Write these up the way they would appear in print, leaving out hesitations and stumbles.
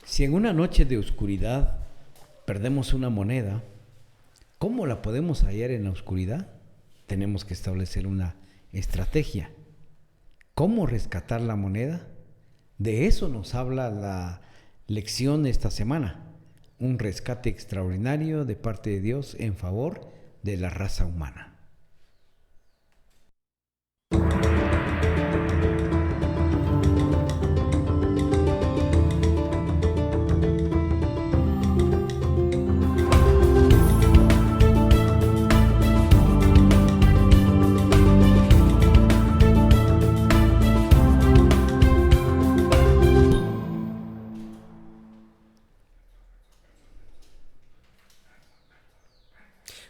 Si en una noche de oscuridad perdemos una moneda, ¿cómo la podemos hallar en la oscuridad? Tenemos que establecer una estrategia. ¿Cómo rescatar la moneda? De eso nos habla la lección esta semana. Un rescate extraordinario de parte de Dios en favor de la raza humana.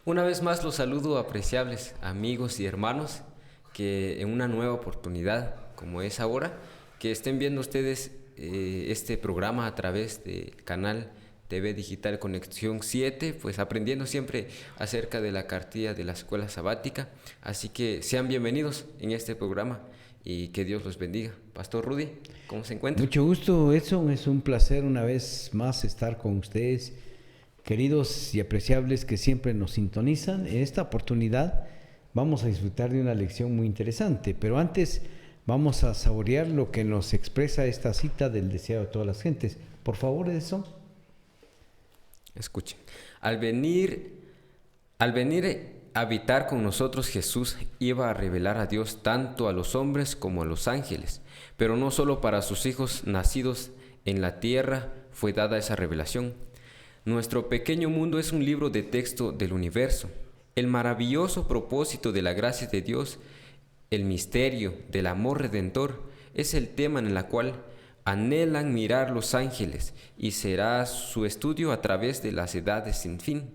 Una vez más los saludo, apreciables amigos y hermanos, que en una nueva oportunidad, como es ahora, que estén viendo ustedes este programa a través del canal TV Digital Conexión 7, pues aprendiendo siempre acerca de la cartilla de la escuela sabática. Así que sean bienvenidos en este programa y que Dios los bendiga. Pastor Rudy, ¿cómo se encuentra? Mucho gusto, Edson. Es un placer una vez más estar con ustedes, queridos y apreciables que siempre nos sintonizan. En esta oportunidad vamos a disfrutar de una lección muy interesante, pero antes vamos a saborear lo que nos expresa esta cita del deseo de todas las gentes. Por favor, Edson. Escuchen. Al venir a habitar con nosotros, Jesús iba a revelar a Dios tanto a los hombres como a los ángeles, pero no solo para sus hijos nacidos en la tierra fue dada esa revelación. Nuestro pequeño mundo es un libro de texto del universo. El maravilloso propósito de la gracia de Dios, el misterio del amor redentor, es el tema en el cual anhelan mirar los ángeles y será su estudio a través de las edades sin fin.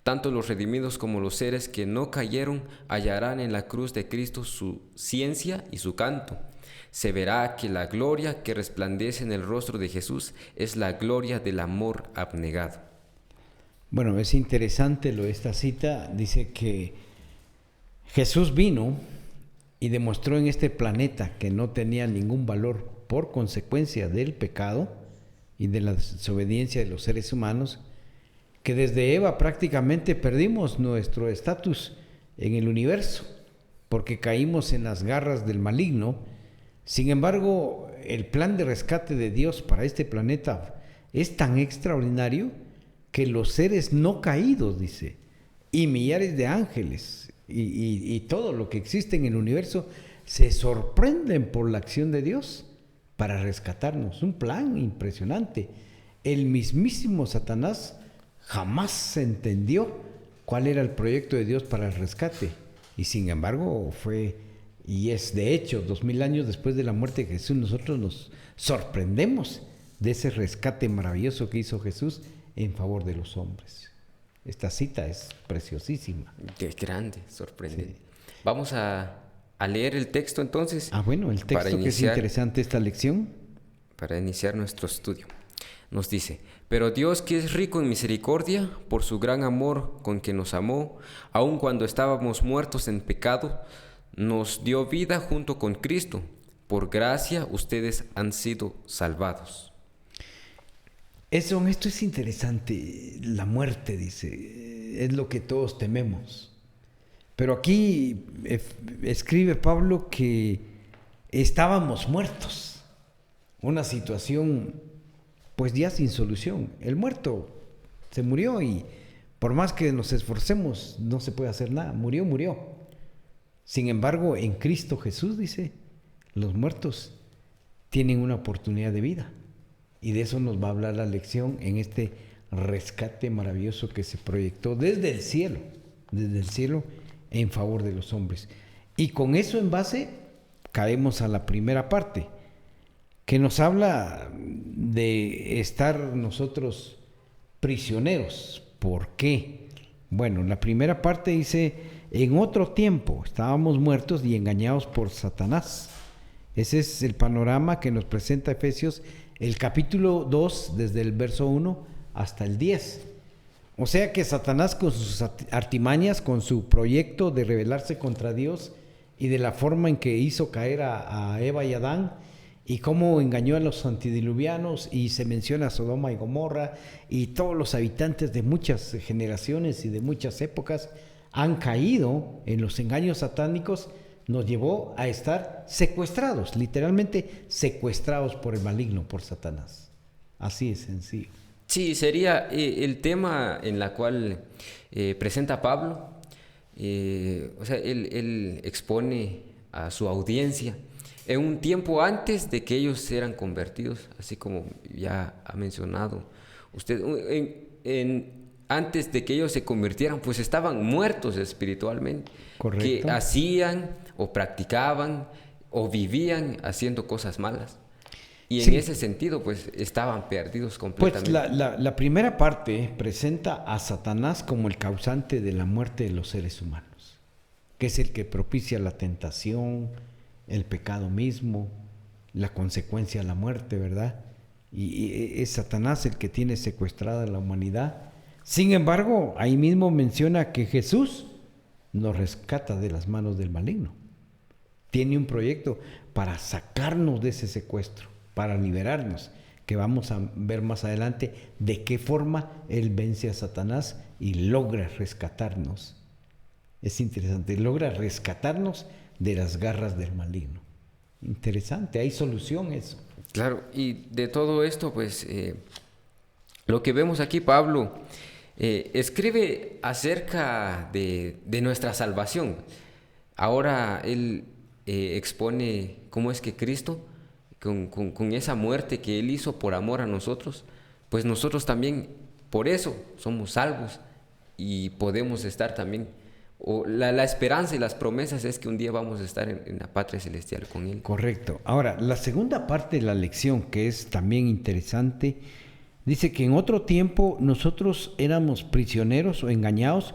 Tanto los redimidos como los seres que no cayeron hallarán en la cruz de Cristo su ciencia y su canto. Se verá que la gloria que resplandece en el rostro de Jesús es la gloria del amor abnegado. Bueno, es interesante esta cita. Dice que Jesús vino y demostró en este planeta que no tenía ningún valor por consecuencia del pecado y de la desobediencia de los seres humanos, que desde Eva prácticamente perdimos nuestro estatus en el universo, porque caímos en las garras del maligno. Sin embargo, el plan de rescate de Dios para este planeta es tan extraordinario que los seres no caídos, dice, y millares de ángeles y todo lo que existe en el universo se sorprenden por la acción de Dios para rescatarnos. Un plan impresionante. El mismísimo Satanás jamás se entendió cuál era el proyecto de Dios para el rescate, y sin embargo fue y es de hecho 2000 años después de la muerte de Jesús. Nosotros nos sorprendemos de ese rescate maravilloso que hizo Jesús en favor de los hombres. Esta cita es preciosísima. Qué grande, sorprendente. Sí. Vamos a leer el texto entonces. Bueno, el texto que es interesante esta lección. Para iniciar nuestro estudio. Nos dice: pero Dios, que es rico en misericordia, por su gran amor con que nos amó, aun cuando estábamos muertos en pecado, nos dio vida junto con Cristo. Por gracia ustedes han sido salvados. Esto es interesante. La muerte, dice, es lo que todos tememos. Pero aquí escribe Pablo que estábamos muertos. Una situación pues ya sin solución. El muerto se murió y por más que nos esforcemos no se puede hacer nada. Murió. Sin embargo, en Cristo Jesús, dice, los muertos tienen una oportunidad de vida. Y de eso nos va a hablar la lección en este rescate maravilloso que se proyectó desde el cielo en favor de los hombres. Y con eso en base caemos a la primera parte, que nos habla de estar nosotros prisioneros. ¿Por qué? Bueno, la primera parte dice: en otro tiempo estábamos muertos y engañados por Satanás. Ese es el panorama que nos presenta Efesios, el capítulo 2, desde el verso 1 hasta el 10. O sea que Satanás, con sus artimañas, con su proyecto de rebelarse contra Dios y de la forma en que hizo caer a Eva y Adán, y cómo engañó a los antediluvianos, y se menciona a Sodoma y Gomorra, y todos los habitantes de muchas generaciones y de muchas épocas han caído en los engaños satánicos, nos llevó a estar secuestrados, literalmente secuestrados por el maligno, por Satanás. Así es sencillo. Sí, sería el tema en la cual presenta Pablo. O sea, él expone a su audiencia en un tiempo antes de que ellos eran convertidos, así como ya ha mencionado usted, antes de que ellos se convirtieran, pues estaban muertos espiritualmente. Correcto. Que hacían o practicaban o vivían haciendo cosas malas. Y en ese sentido, pues estaban perdidos completamente. Pues la primera parte presenta a Satanás como el causante de la muerte de los seres humanos, que es el que propicia la tentación, el pecado mismo, la consecuencia de la muerte, ¿verdad? Y es Satanás el que tiene secuestrada a la humanidad. Sin embargo, ahí mismo menciona que Jesús nos rescata de las manos del maligno. Tiene un proyecto para sacarnos de ese secuestro, para liberarnos, que vamos a ver más adelante de qué forma Él vence a Satanás y logra rescatarnos. Es interesante, logra rescatarnos de las garras del maligno. Interesante, hay solución eso. Claro, y de todo esto, pues, lo que vemos aquí, Pablo escribe acerca de nuestra salvación. Ahora él expone cómo es que Cristo, con esa muerte que Él hizo por amor a nosotros, pues nosotros también por eso somos salvos y podemos estar también, o la esperanza y las promesas es que un día vamos a estar en la patria celestial con Él. Correcto. Ahora, la segunda parte de la lección, que es también interesante, dice que en otro tiempo nosotros éramos prisioneros o engañados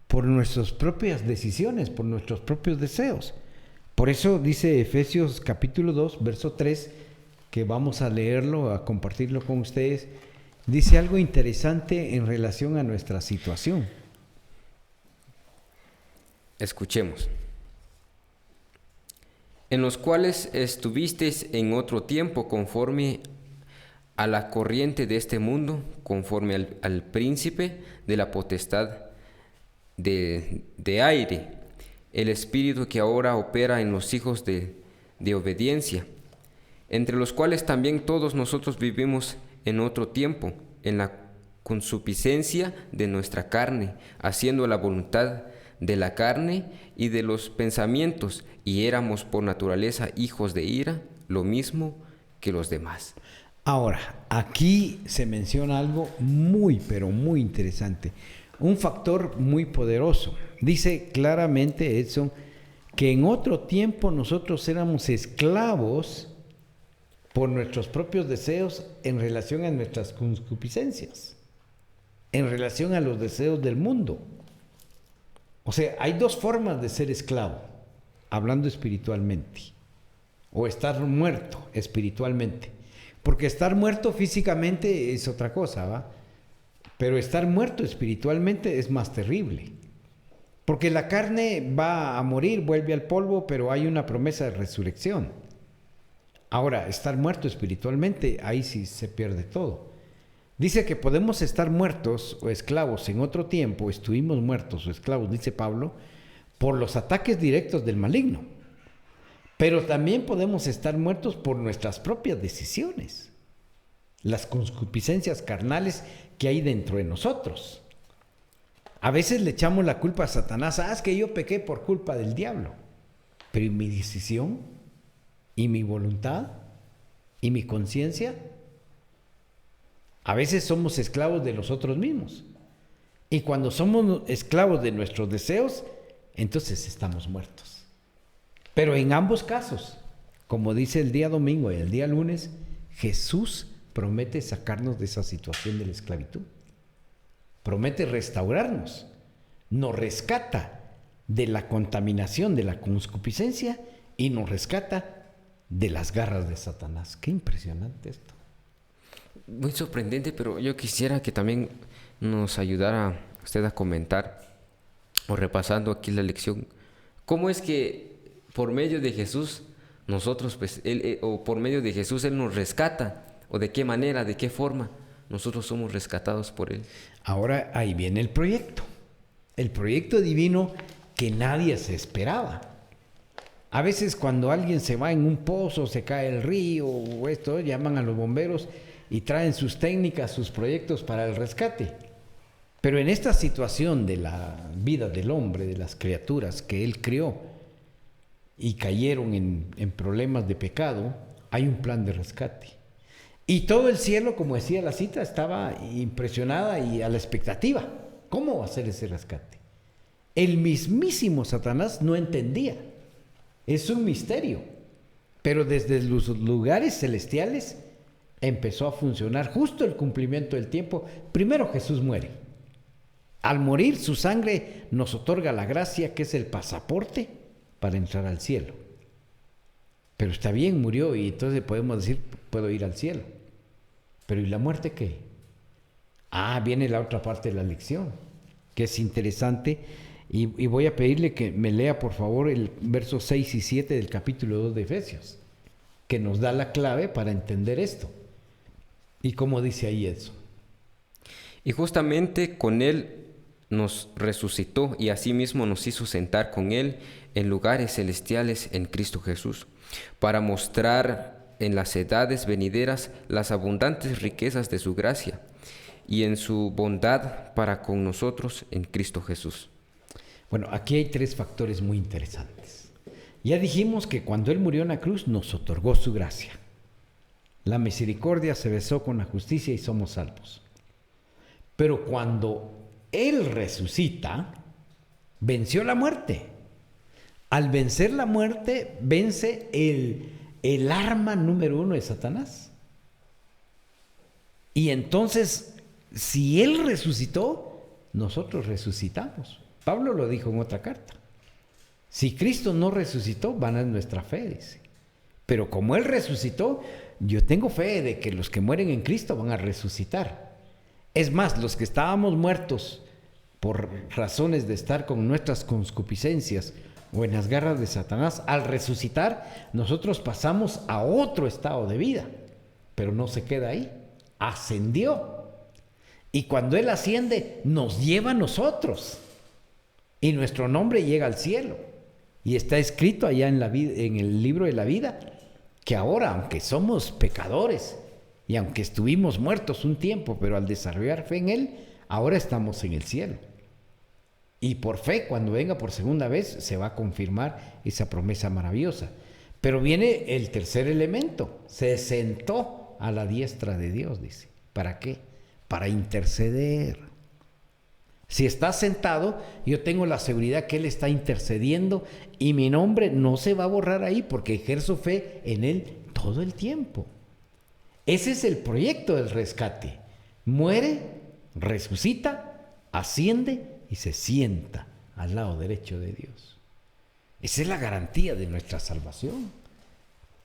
por nuestras propias decisiones, por nuestros propios deseos. Por eso dice Efesios capítulo 2, verso 3, que vamos a leerlo, a compartirlo con ustedes, dice algo interesante en relación a nuestra situación. Escuchemos. En los cuales estuvisteis en otro tiempo conforme a la corriente de este mundo, conforme al príncipe de la potestad de aire, el espíritu que ahora opera en los hijos de obediencia, entre los cuales también todos nosotros vivimos en otro tiempo, en la consuficiencia de nuestra carne, haciendo la voluntad de la carne y de los pensamientos, y éramos por naturaleza hijos de ira, lo mismo que los demás. Ahora, aquí se menciona algo muy, pero muy interesante. Un factor muy poderoso. Dice claramente Edson que en otro tiempo nosotros éramos esclavos por nuestros propios deseos en relación a nuestras concupiscencias, en relación a los deseos del mundo. O sea, hay dos formas de ser esclavo, hablando espiritualmente, o estar muerto espiritualmente. Porque estar muerto físicamente es otra cosa, ¿va? Pero estar muerto espiritualmente es más terrible. Porque la carne va a morir, vuelve al polvo, pero hay una promesa de resurrección. Ahora, estar muerto espiritualmente, ahí sí se pierde todo. Dice que podemos estar muertos o esclavos en otro tiempo, estuvimos muertos o esclavos, dice Pablo, por los ataques directos del maligno. Pero también podemos estar muertos por nuestras propias decisiones, las concupiscencias carnales que hay dentro de nosotros. A veces le echamos la culpa a Satanás, es que yo pequé por culpa del diablo. Pero ¿y mi decisión? ¿Y mi voluntad? ¿Y mi conciencia? A veces somos esclavos de nosotros mismos. Y cuando somos esclavos de nuestros deseos, entonces estamos muertos. Pero en ambos casos, como dice el día domingo y el día lunes, Jesús promete sacarnos de esa situación de la esclavitud. Promete restaurarnos. Nos rescata de la contaminación, de la concupiscencia, y nos rescata de las garras de Satanás. Qué impresionante esto. Muy sorprendente, pero yo quisiera que también nos ayudara usted a comentar, o repasando aquí la lección, cómo es que por medio de Jesús nosotros, pues, o por medio de Jesús, Él nos rescata. ¿O de qué manera, de qué forma nosotros somos rescatados por Él? Ahora ahí viene el proyecto divino que nadie se esperaba. A veces cuando alguien se va en un pozo, se cae el río o esto, llaman a los bomberos y traen sus técnicas, sus proyectos para el rescate. Pero en esta situación de la vida del hombre, de las criaturas que Él creó y cayeron en problemas de pecado, hay un plan de rescate. Y todo el cielo, como decía la cita, estaba impresionada y a la expectativa. ¿Cómo va a ser ese rescate? El mismísimo Satanás no entendía. Es un misterio. Pero desde los lugares celestiales empezó a funcionar justo el cumplimiento del tiempo. Primero Jesús muere. Al morir, su sangre nos otorga la gracia, que es el pasaporte para entrar al cielo. Pero está bien, murió, y entonces podemos decir, puedo ir al cielo. Pero ¿y la muerte qué? Viene la otra parte de la lección, que es interesante, y voy a pedirle que me lea por favor el versos 6 y 7 del capítulo 2 de Efesios, que nos da la clave para entender esto. ¿Y cómo dice ahí eso? Y justamente con Él nos resucitó y asimismo nos hizo sentar con Él en lugares celestiales en Cristo Jesús, para mostrar en las edades venideras las abundantes riquezas de su gracia y en su bondad para con nosotros en Cristo Jesús. Bueno, aquí hay tres factores muy interesantes. Ya dijimos que cuando Él murió en la cruz nos otorgó su gracia. La misericordia se besó con la justicia y somos salvos. Pero cuando Él resucita, venció la muerte. Al vencer la muerte, vence el arma número 1 de Satanás. Y entonces, si Él resucitó, nosotros resucitamos. Pablo lo dijo en otra carta. Si Cristo no resucitó, vana es nuestra fe, dice. Pero como Él resucitó, yo tengo fe de que los que mueren en Cristo van a resucitar. Es más, los que estábamos muertos por razones de estar con nuestras concupiscencias o en las garras de Satanás, al resucitar, nosotros pasamos a otro estado de vida. Pero no se queda ahí. Ascendió. Y cuando Él asciende, nos lleva a nosotros. Y nuestro nombre llega al cielo. Y está escrito allá en el libro de la vida, que ahora, aunque somos pecadores, y aunque estuvimos muertos un tiempo, pero al desarrollar fe en Él, ahora estamos en el cielo. Y por fe, cuando venga por segunda vez, se va a confirmar esa promesa maravillosa. Pero viene el tercer elemento. Se sentó a la diestra de Dios, dice. ¿Para qué? Para interceder. Si está sentado, yo tengo la seguridad que Él está intercediendo y mi nombre no se va a borrar ahí porque ejerzo fe en Él todo el tiempo. Ese es el proyecto del rescate. Muere, resucita, asciende y se sienta al lado derecho de Dios. Esa es la garantía de nuestra salvación.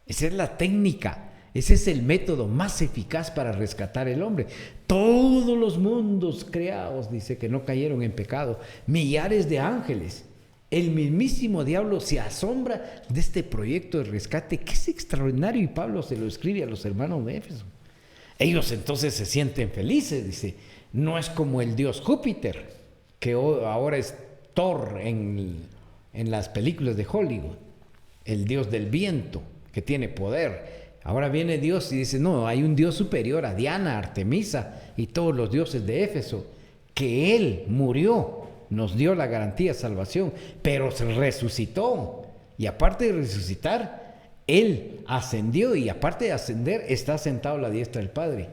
Esa es la técnica. Ese es el método más eficaz para rescatar el hombre. Todos los mundos creados, dice, que no cayeron en pecado, millares de ángeles. El mismísimo diablo se asombra de este proyecto de rescate, que es extraordinario, y Pablo se lo escribe a los hermanos de Éfeso. Ellos entonces se sienten felices, dice. No es como el dios Júpiter, que ahora es Thor en las películas de Hollywood, el dios del viento, que tiene poder. Ahora viene Dios y dice, no, hay un Dios superior a Diana, Artemisa y todos los dioses de Éfeso, que Él murió, nos dio la garantía de salvación, pero se resucitó. Y aparte de resucitar, Él ascendió, y aparte de ascender, está sentado a la diestra del Padre.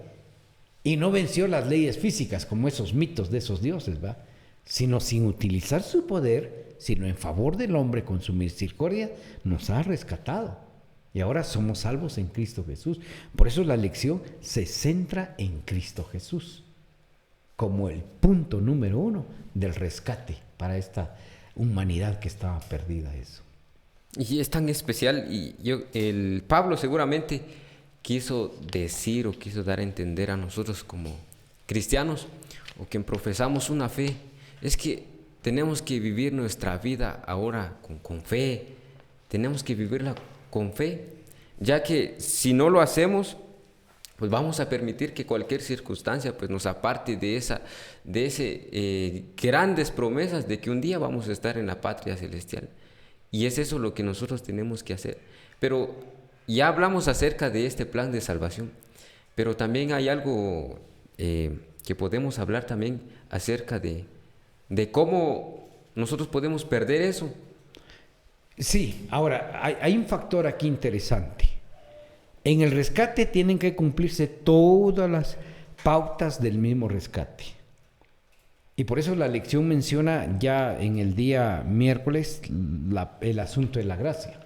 Y no venció las leyes físicas como esos mitos de esos dioses, ¿va? Sino sin utilizar su poder, sino en favor del hombre con su misericordia, nos ha rescatado. Y ahora somos salvos en Cristo Jesús. Por eso la lección se centra en Cristo Jesús como el punto número 1 del rescate para esta humanidad que estaba perdida. Eso. Y es tan especial, y el Pablo seguramente quiso decir o quiso dar a entender a nosotros como cristianos o quien profesamos una fe, es que tenemos que vivir nuestra vida ahora con fe, tenemos que vivirla con fe, ya que si no lo hacemos, pues vamos a permitir que cualquier circunstancia pues nos aparte de ese grandes promesas de que un día vamos a estar en la patria celestial. Y es eso lo que nosotros tenemos que hacer. Pero ya hablamos acerca de este plan de salvación, pero también hay algo que podemos hablar también acerca de cómo nosotros podemos perder eso. Sí, ahora, hay un factor aquí interesante. En el rescate tienen que cumplirse todas las pautas del mismo rescate. Y por eso la lección menciona ya en el día miércoles el asunto de la gracia.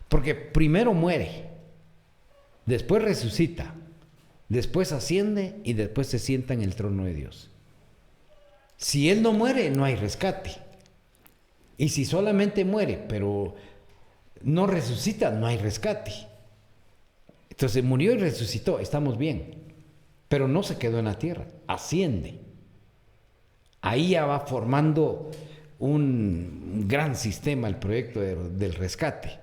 Porque primero muere, después resucita, después asciende y después se sienta en el trono de Dios. Si Él no muere, no hay rescate. Y si solamente muere, pero no resucita, no hay rescate. Entonces murió y resucitó, estamos bien. Pero no se quedó en la tierra, asciende. Ahí ya va formando un gran sistema el proyecto del rescate.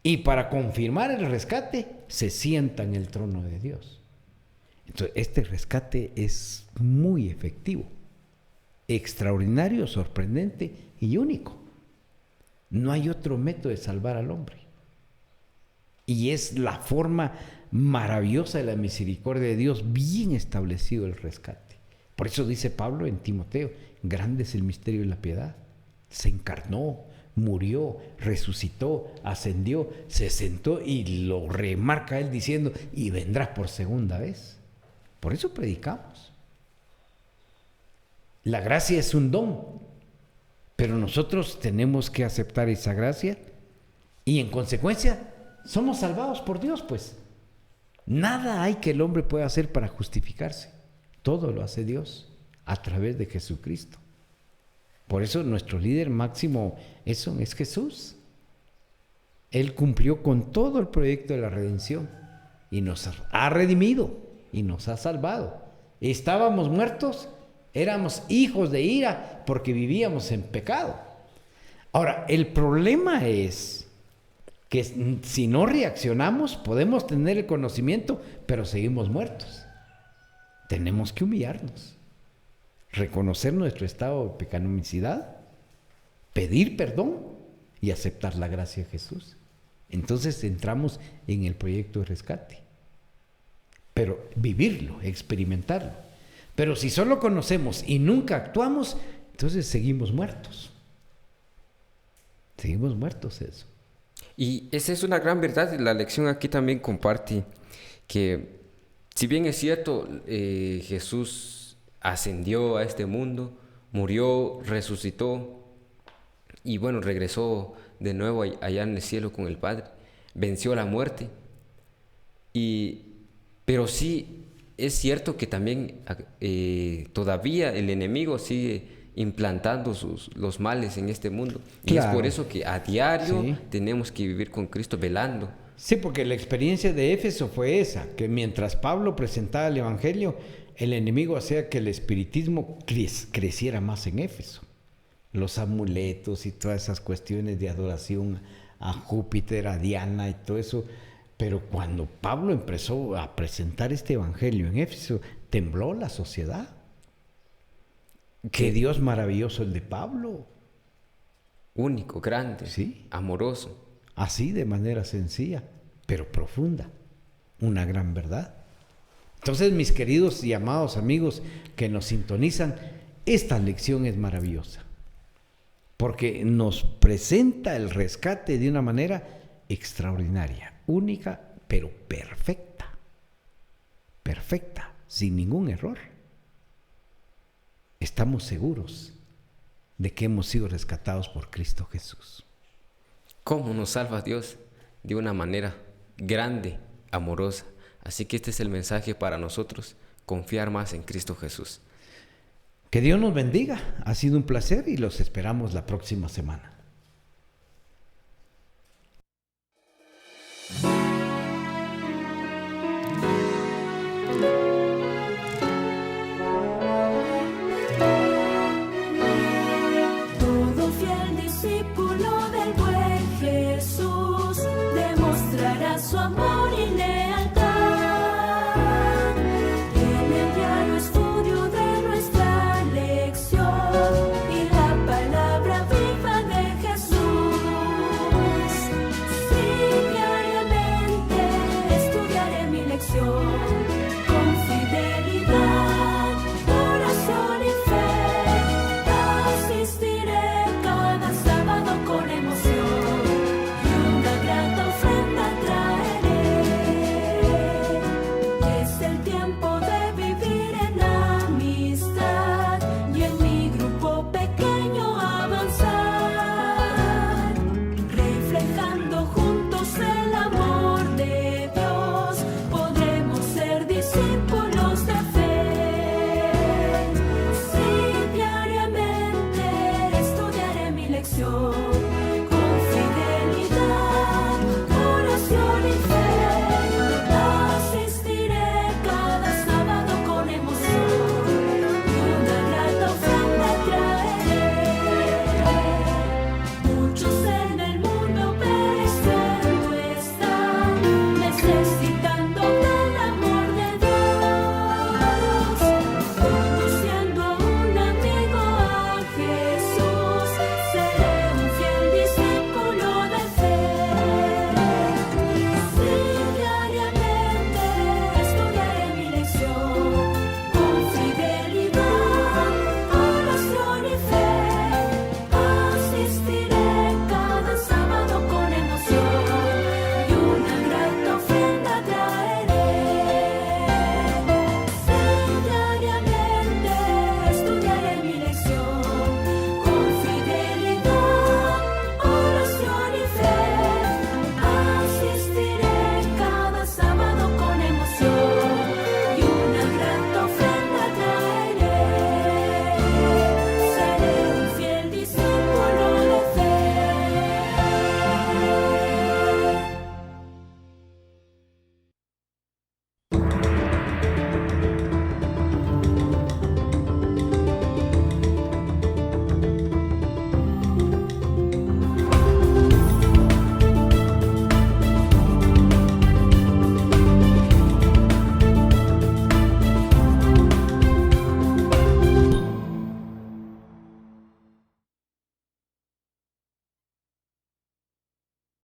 Y para confirmar el rescate, se sienta en el trono de Dios. Entonces, este rescate es muy efectivo, extraordinario, sorprendente y único. No hay otro método de salvar al hombre. Y es la forma maravillosa de la misericordia de Dios, bien establecido el rescate. Por eso dice Pablo en Timoteo, grande es el misterio de la piedad. Se encarnó, murió, resucitó, ascendió, se sentó y lo remarca él diciendo, y vendrá por segunda vez. Por eso predicamos. La gracia es un don, pero nosotros tenemos que aceptar esa gracia y en consecuencia somos salvados por Dios, pues. Nada hay que el hombre pueda hacer para justificarse. Todo lo hace Dios a través de Jesucristo. Por eso nuestro líder máximo es Jesús. Él cumplió con todo el proyecto de la redención y nos ha redimido y nos ha salvado. Estábamos muertos, éramos hijos de ira porque vivíamos en pecado. Ahora, el problema es que si no reaccionamos, podemos tener el conocimiento, pero seguimos muertos. Tenemos que humillarnos, reconocer nuestro estado de pecaminosidad, pedir perdón y aceptar la gracia de Jesús. Entonces entramos en el proyecto de rescate. Pero vivirlo, experimentarlo. Pero si solo conocemos y nunca actuamos, entonces seguimos muertos. Seguimos muertos eso. Y esa es una gran verdad. La lección aquí también comparte que si bien es cierto, Jesús ascendió a este mundo, murió, resucitó y bueno, regresó de nuevo allá en el cielo con el Padre, venció la muerte. Pero sí es cierto que también todavía el enemigo sigue implantando los males en este mundo. Y claro, es por eso que a diario tenemos que vivir con Cristo velando. Sí, porque la experiencia de Éfeso fue esa, que mientras Pablo presentaba el Evangelio, el enemigo hacía que el espiritismo creciera más en Éfeso. Los amuletos y todas esas cuestiones de adoración a Júpiter, a Diana y todo eso. Pero cuando Pablo empezó a presentar este Evangelio en Éfeso, tembló la sociedad. Qué Dios maravilloso el de Pablo. Único, grande, ¿sí? Amoroso. Así de manera sencilla, pero profunda. Una gran verdad. Entonces, mis queridos y amados amigos que nos sintonizan, esta lección es maravillosa. Porque nos presenta el rescate de una manera extraordinaria, única, pero perfecta. Perfecta, sin ningún error. Estamos seguros de que hemos sido rescatados por Cristo Jesús. ¿Cómo nos salva Dios? De una manera grande, amorosa. Así que este es el mensaje para nosotros, confiar más en Cristo Jesús. Que Dios nos bendiga. Ha sido un placer y los esperamos la próxima semana.